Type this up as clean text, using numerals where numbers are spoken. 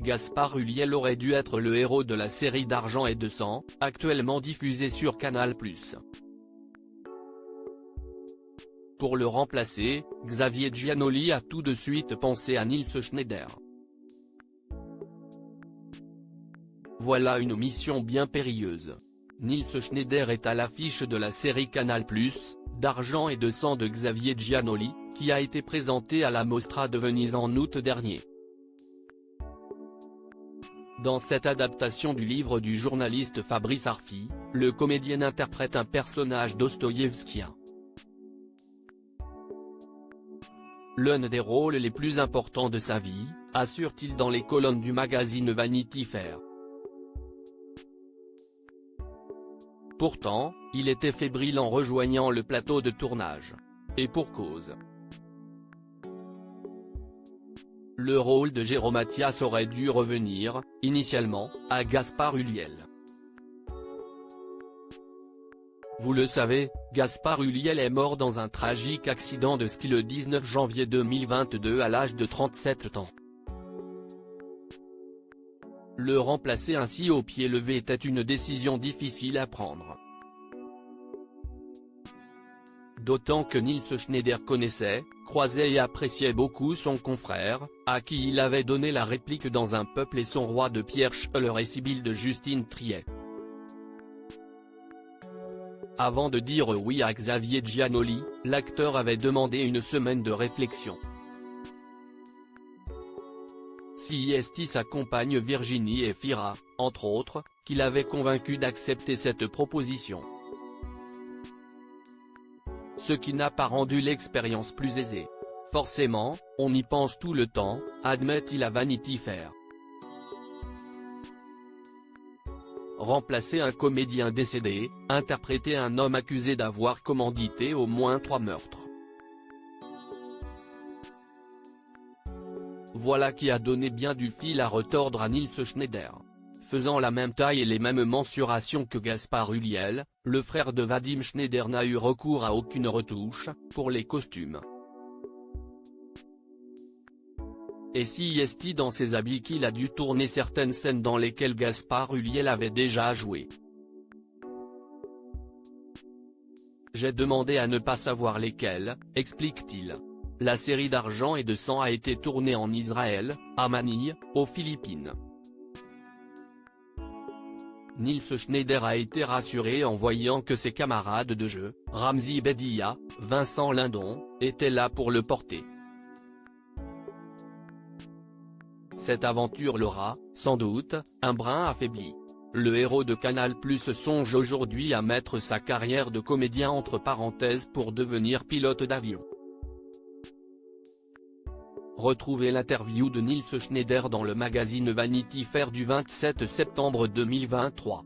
Gaspard Ulliel aurait dû être le héros de la série d'Argent et de sang, actuellement diffusée sur Canal+. Pour le remplacer, Xavier Giannoli a tout de suite pensé à Nils Schneider. Voilà une mission bien périlleuse. Nils Schneider est à l'affiche de la série Canal+, d'Argent et de sang de Xavier Giannoli, qui a été présentée à la Mostra de Venise en août dernier. Dans cette adaptation du livre du journaliste Fabrice Arfi, le comédien interprète un personnage dostoïevskien. L'un des rôles les plus importants de sa vie, assure-t-il dans les colonnes du magazine Vanity Fair. Pourtant, il était fébrile en rejoignant le plateau de tournage. Et pour cause. Le rôle de Jérôme Mathias aurait dû revenir, initialement, à Gaspard Ulliel. Vous le savez, Gaspard Ulliel est mort dans un tragique accident de ski le 19 janvier 2022 à l'âge de 37 ans. Le remplacer ainsi au pied levé était une décision difficile à prendre. D'autant que Nils Schneider connaissait, croisait et appréciait beaucoup son confrère, à qui il avait donné la réplique dans Un peuple et son roi de Pierre Schoeller et Sibylle de Justine Triet. Avant de dire oui à Xavier Giannoli, l'acteur avait demandé une semaine de réflexion. CIST sa compagne Virginie Efira, entre autres, qui l'avait convaincu d'accepter cette proposition. Ce qui n'a pas rendu l'expérience plus aisée. Forcément, on y pense tout le temps, admet-il à Vanity Fair. Remplacer un comédien décédé, interpréter un homme accusé d'avoir commandité au moins 3 meurtres. Voilà qui a donné bien du fil à retordre à Nils Schneider. Faisant la même taille et les mêmes mensurations que Gaspard Ulliel, le frère de Vadim Schneider n'a eu recours à aucune retouche, pour les costumes. Et si est-il dans ses habits qu'il a dû tourner certaines scènes dans lesquelles Gaspard Ulliel avait déjà joué. J'ai demandé à ne pas savoir lesquelles, explique-t-il. La série d'Argent et de sang a été tournée en Israël, à Manille, aux Philippines. Nils Schneider a été rassuré en voyant que ses camarades de jeu, Ramzi Bedia, Vincent Lindon, étaient là pour le porter. Cette aventure l'aura, sans doute, un brin affaibli. Le héros de Canal+ songe aujourd'hui à mettre sa carrière de comédien entre parenthèses pour devenir pilote d'avion. Retrouvez l'interview de Nils Schneider dans le magazine Vanity Fair du 27 septembre 2023.